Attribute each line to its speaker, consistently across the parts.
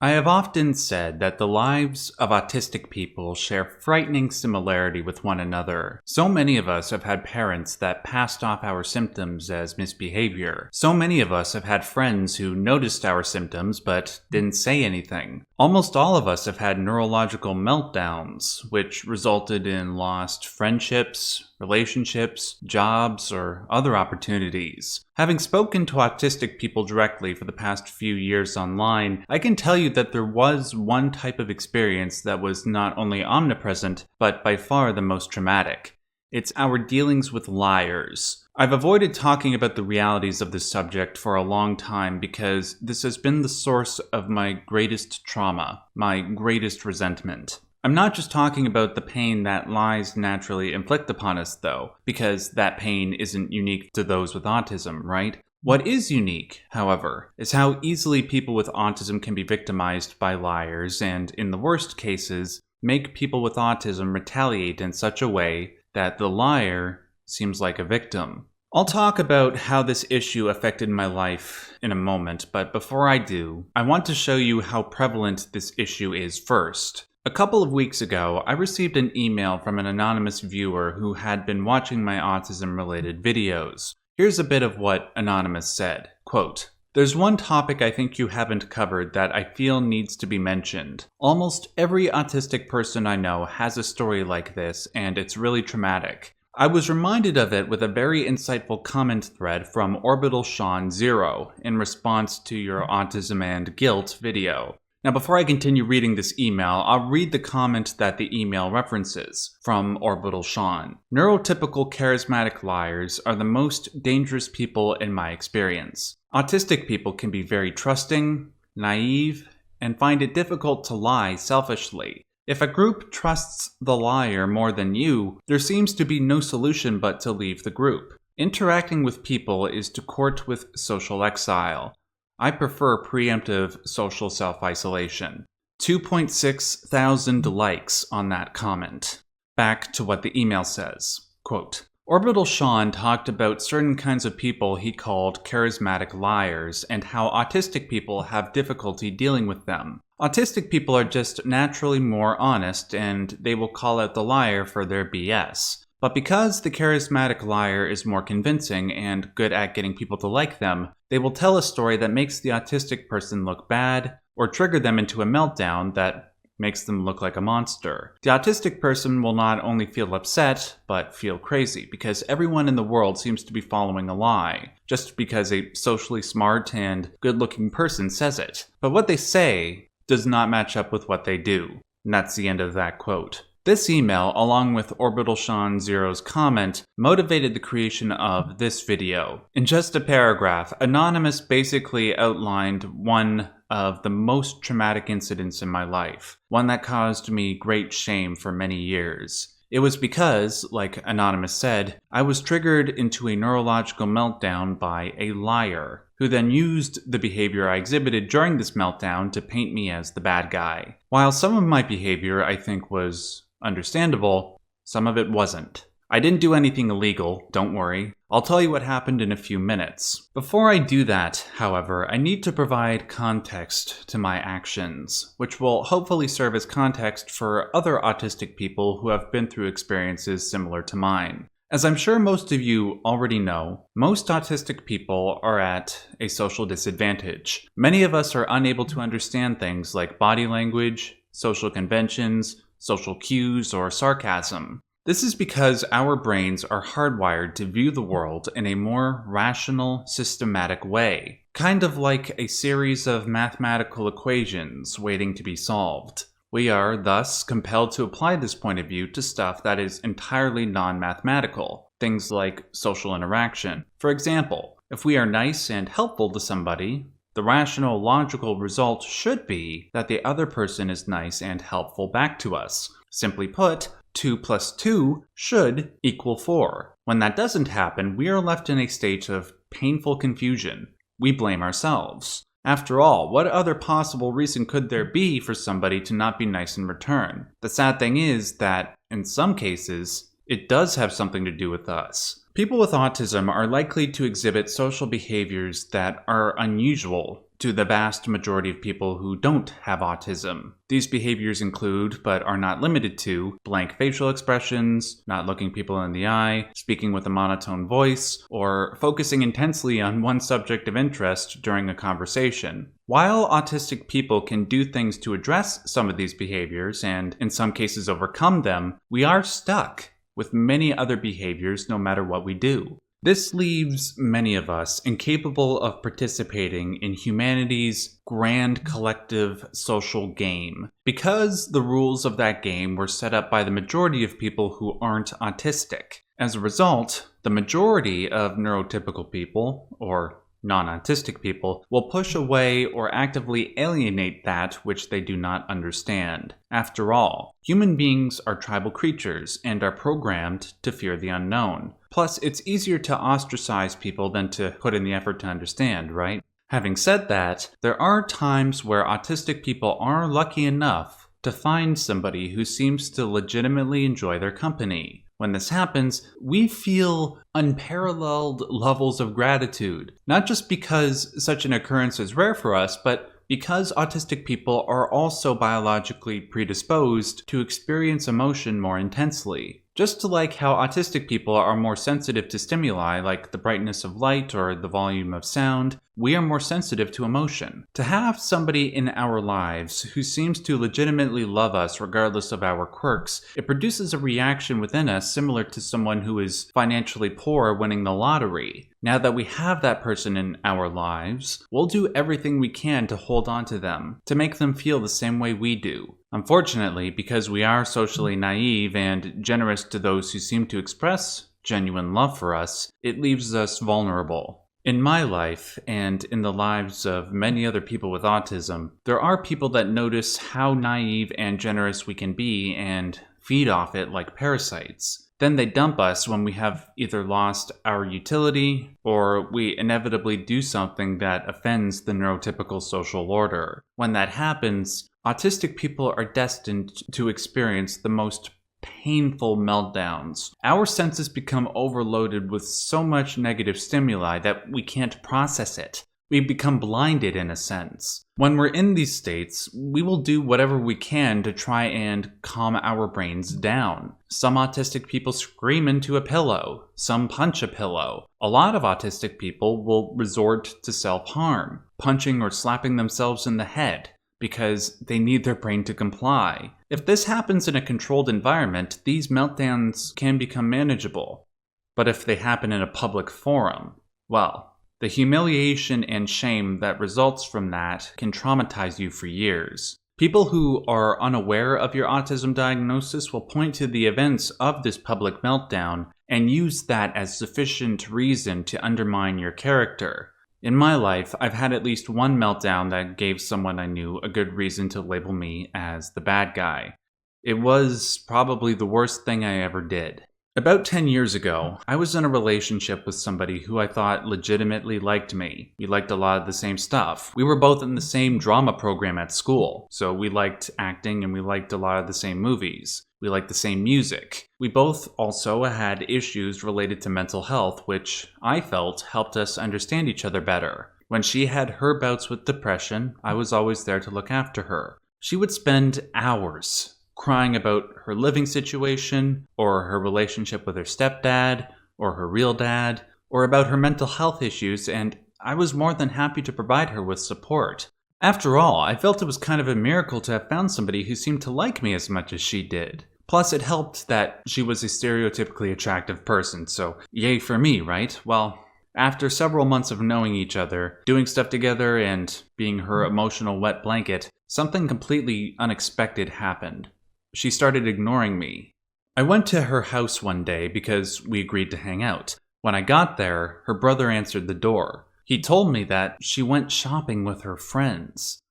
Speaker 1: I have often said that the lives of autistic people share frightening similarity with one another. So many of us have had parents that passed off our symptoms as misbehavior. So many of us have had friends who noticed our symptoms but didn't say anything. Almost all of us have had neurological meltdowns, which resulted in lost friendships, relationships, jobs, or other opportunities. Having spoken to autistic people directly for the past few years online, I can tell you that there was one type of experience that was not only omnipresent, but by far the most traumatic. It's our dealings with liars. I've avoided talking about the realities of this subject for a long time because this has been the source of my greatest trauma, my greatest resentment. I'm not just talking about the pain that lies naturally inflict upon us, though, because that pain isn't unique to those with autism, right? What is unique, however, is how easily people with autism can be victimized by liars and, in the worst cases, make people with autism retaliate in such a way that the liar seems like a victim. I'll talk about how this issue affected my life in a moment, but before I do, I want to show you how prevalent this issue is first. A couple of weeks ago, I received an email from an anonymous viewer who had been watching my autism-related videos. Here's a bit of what Anonymous said. Quote, "There's one topic I think you haven't covered that I feel needs to be mentioned. Almost every autistic person I know has a story like this, and it's really traumatic. I was reminded of it with a very insightful comment thread from Orbital Sean 0 in response to your Autism and Guilt video. Now, before I continue reading this email, I'll read the comment that the email references from Orbital Sean. Neurotypical charismatic liars are the most dangerous people in my experience. Autistic people can be very trusting, naive, and find it difficult to lie selfishly. If a group trusts the liar more than you, there seems to be no solution but to leave the group. Interacting with people is to court with social exile. I prefer preemptive social self-isolation." 2.6 thousand likes on that comment. Back to what the email says. Quote, "Orbital Sean talked about certain kinds of people he called charismatic liars and how autistic people have difficulty dealing with them. Autistic people are just naturally more honest and they will call out the liar for their BS. But because the charismatic liar is more convincing and good at getting people to like them, they will tell a story that makes the autistic person look bad or trigger them into a meltdown that makes them look like a monster. The autistic person will not only feel upset, but feel crazy because everyone in the world seems to be following a lie, just because a socially smart and good-looking person says it. But what they say does not match up with what they do." And that's the end of that quote. This email, along with Orbital Sean Zero's comment, motivated the creation of this video. In just a paragraph, Anonymous basically outlined one of the most traumatic incidents in my life, one that caused me great shame for many years. It was because, like Anonymous said, I was triggered into a neurological meltdown by a liar, who then used the behavior I exhibited during this meltdown to paint me as the bad guy. While some of my behavior I think was understandable, some of it wasn't. I didn't do anything illegal, don't worry. I'll tell you what happened in a few minutes. Before I do that, however, I need to provide context to my actions, which will hopefully serve as context for other autistic people who have been through experiences similar to mine. As I'm sure most of you already know, most autistic people are at a social disadvantage. Many of us are unable to understand things like body language, social conventions, social cues, or sarcasm. This is because our brains are hardwired to view the world in a more rational, systematic way, kind of like a series of mathematical equations waiting to be solved. We are, thus, compelled to apply this point of view to stuff that is entirely non-mathematical, things like social interaction. For example, if we are nice and helpful to somebody, the rational, logical result should be that the other person is nice and helpful back to us. Simply put, 2 plus 2 should equal 4. When that doesn't happen, we are left in a state of painful confusion. We blame ourselves. After all, what other possible reason could there be for somebody to not be nice in return? The sad thing is that, in some cases, it does have something to do with us. People with autism are likely to exhibit social behaviors that are unusual to the vast majority of people who don't have autism. These behaviors include, but are not limited to, blank facial expressions, not looking people in the eye, speaking with a monotone voice, or focusing intensely on one subject of interest during a conversation. While autistic people can do things to address some of these behaviors and, in some cases, overcome them, we are stuck with many other behaviors no matter what we do. This leaves many of us incapable of participating in humanity's grand collective social game, because the rules of that game were set up by the majority of people who aren't autistic. As a result, the majority of neurotypical people, or non-autistic people, will push away or actively alienate that which they do not understand. After all, human beings are tribal creatures and are programmed to fear the unknown. Plus, it's easier to ostracize people than to put in the effort to understand, right? Having said that, there are times where autistic people are lucky enough to find somebody who seems to legitimately enjoy their company. When this happens, we feel unparalleled levels of gratitude, not just because such an occurrence is rare for us, but because autistic people are also biologically predisposed to experience emotion more intensely. Just like how autistic people are more sensitive to stimuli like the brightness of light or the volume of sound, we are more sensitive to emotion. To have somebody in our lives who seems to legitimately love us regardless of our quirks, it produces a reaction within us similar to someone who is financially poor winning the lottery. Now that we have that person in our lives, we'll do everything we can to hold on to them, to make them feel the same way we do. Unfortunately, because we are socially naive and generous to those who seem to express genuine love for us, it leaves us vulnerable. In my life, and in the lives of many other people with autism, there are people that notice how naive and generous we can be and feed off it like parasites. Then they dump us when we have either lost our utility or we inevitably do something that offends the neurotypical social order. When that happens, autistic people are destined to experience the most painful meltdowns. Our senses become overloaded with so much negative stimuli that we can't process it. We become blinded in a sense. When we're in these states, we will do whatever we can to try and calm our brains down. Some autistic people scream into a pillow. Some punch a pillow. A lot of autistic people will resort to self-harm, punching or slapping themselves in the head, because they need their brain to comply. If this happens in a controlled environment, these meltdowns can become manageable. But if they happen in a public forum, well, the humiliation and shame that results from that can traumatize you for years. People who are unaware of your autism diagnosis will point to the events of this public meltdown and use that as sufficient reason to undermine your character. In my life, I've had at least one meltdown that gave someone I knew a good reason to label me as the bad guy. It was probably the worst thing I ever did. About 10 years ago, I was in a relationship with somebody who I thought legitimately liked me. We liked a lot of the same stuff. We were both in the same drama program at school, so we liked acting and we liked a lot of the same movies. We liked the same music. We both also had issues related to mental health, which I felt helped us understand each other better. When she had her bouts with depression, I was always there to look after her. She would spend hours crying about her living situation, or her relationship with her stepdad, or her real dad, or about her mental health issues, and I was more than happy to provide her with support. After all, I felt it was kind of a miracle to have found somebody who seemed to like me as much as she did. Plus, it helped that she was a stereotypically attractive person, so yay for me, right? Well, after several months of knowing each other, doing stuff together, and being her emotional wet blanket, something completely unexpected happened. She started ignoring me. I went to her house one day because we agreed to hang out. When I got there, her brother answered the door. He told me that she went shopping with her friends.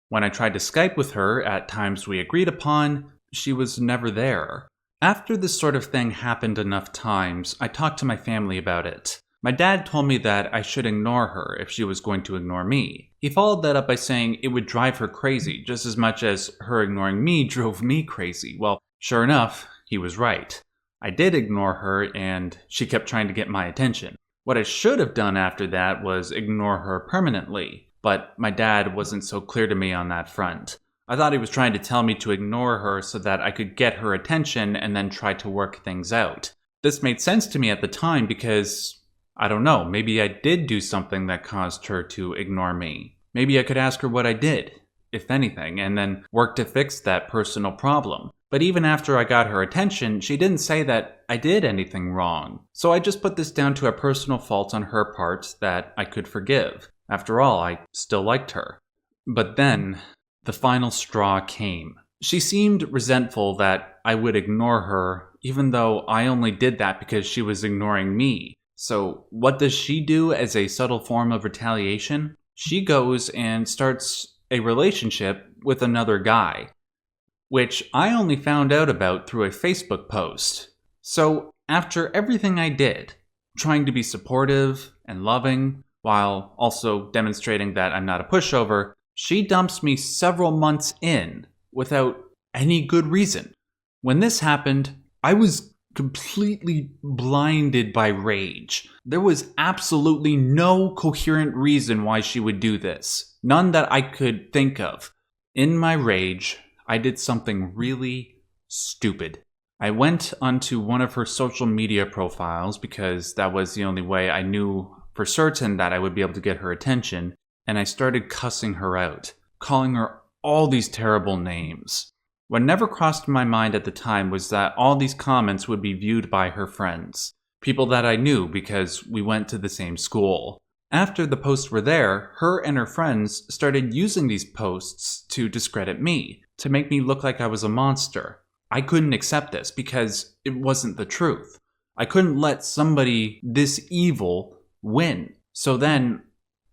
Speaker 1: When I tried to Skype with her at times we agreed upon, she was never there. After this sort of thing happened enough times, I talked to my family about it. My dad told me that I should ignore her if she was going to ignore me. He followed that up by saying it would drive her crazy, just as much as her ignoring me drove me crazy. Well, sure enough, he was right. I did ignore her, and she kept trying to get my attention. What I should have done after that was ignore her permanently. but my dad wasn't so clear to me on that front. I thought he was trying to tell me to ignore her so that I could get her attention and then try to work things out. This made sense to me at the time because, I don't know, maybe I did do something that caused her to ignore me. Maybe I could ask her what I did, if anything, and then work to fix that personal problem. But even after I got her attention, she didn't say that I did anything wrong. So I just put this down to a personal fault on her part that I could forgive. After all, I still liked her. But then, the final straw came. She seemed resentful that I would ignore her, even though I only did that because she was ignoring me. So what does she do as a subtle form of retaliation? She goes and starts a relationship with another guy, which I only found out about through a Facebook post. So after everything I did, trying to be supportive and loving, while also demonstrating that I'm not a pushover, she dumps me several months in without any good reason. When this happened, I was completely blinded by rage. There was absolutely no coherent reason why she would do this. None that I could think of. In my rage, I did something really stupid. I went onto one of her social media profiles because that was the only way I knew for certain that I would be able to get her attention, and I started cussing her out, calling her all these terrible names. What never crossed my mind at the time was that all these comments would be viewed by her friends, people that I knew because we went to the same school. After the posts were there, her and her friends started using these posts to discredit me, to make me look like I was a monster. I couldn't accept this because it wasn't the truth. I couldn't let somebody this evil win. So then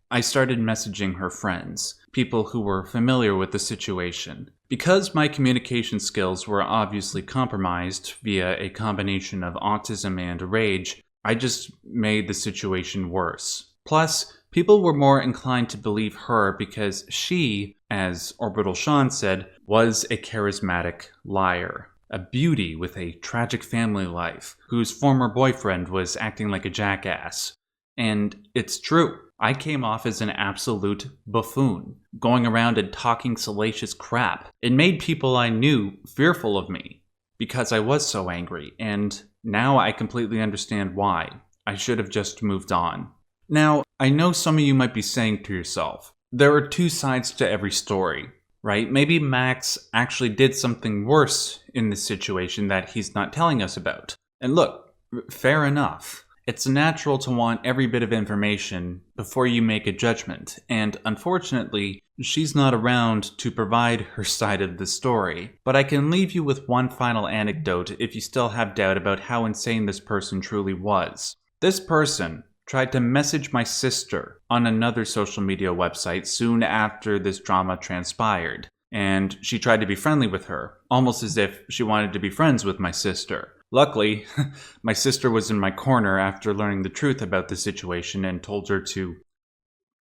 Speaker 1: I started messaging her friends, people who were familiar with the situation. Because my communication skills were obviously compromised via a combination of autism and rage, I just made the situation worse. Plus, people were more inclined to believe her because she, as Orbital Sean said, was a charismatic liar. A beauty with a tragic family life, whose former boyfriend was acting like a jackass. And it's true. I came off as an absolute buffoon, going around and talking salacious crap. It made people I knew fearful of me, because I was so angry, and now I completely understand why. I should have just moved on. Now, I know some of you might be saying to yourself, there are two sides to every story, right? Maybe Max actually did something worse in this situation that he's not telling us about. And look, fair enough. It's natural to want every bit of information before you make a judgment, and unfortunately, she's not around to provide her side of the story. But I can leave you with one final anecdote if you still have doubt about how insane this person truly was. This person tried to message my sister on another social media website soon after this drama transpired, and she tried to be friendly with her, almost as if she wanted to be friends with my sister. Luckily, my sister was in my corner after learning the truth about the situation and told her to,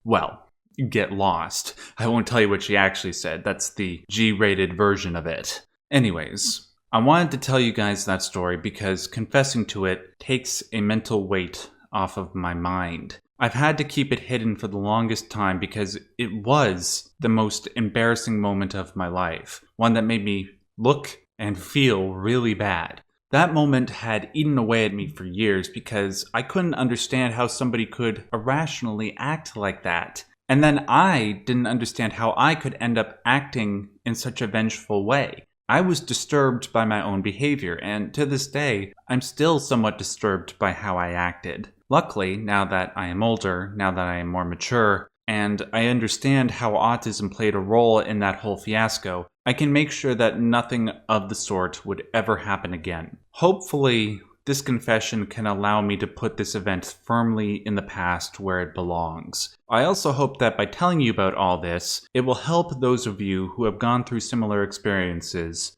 Speaker 1: well, get lost. I won't tell you what she actually said. That's the G-rated version of it. Anyways, I wanted to tell you guys that story because confessing to it takes a mental weight off of my mind. I've had to keep it hidden for the longest time because it was the most embarrassing moment of my life. One that made me look and feel really bad. That moment had eaten away at me for years because I couldn't understand how somebody could irrationally act like that. And then I didn't understand how I could end up acting in such a vengeful way. I was disturbed by my own behavior, and to this day, I'm still somewhat disturbed by how I acted. Luckily, now that I am older, now that I am more mature, and I understand how autism played a role in that whole fiasco, I can make sure that nothing of the sort would ever happen again. Hopefully, this confession can allow me to put this event firmly in the past where it belongs. I also hope that by telling you about all this, it will help those of you who have gone through similar experiences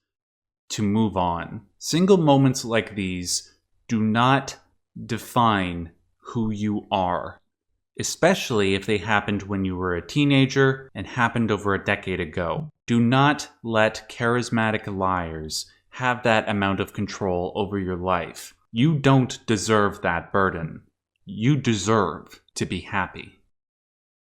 Speaker 1: to move on. Single moments like these do not define who you are, especially if they happened when you were a teenager and happened over a decade ago. Do not let charismatic liars have that amount of control over your life. You don't deserve that burden. You deserve to be happy.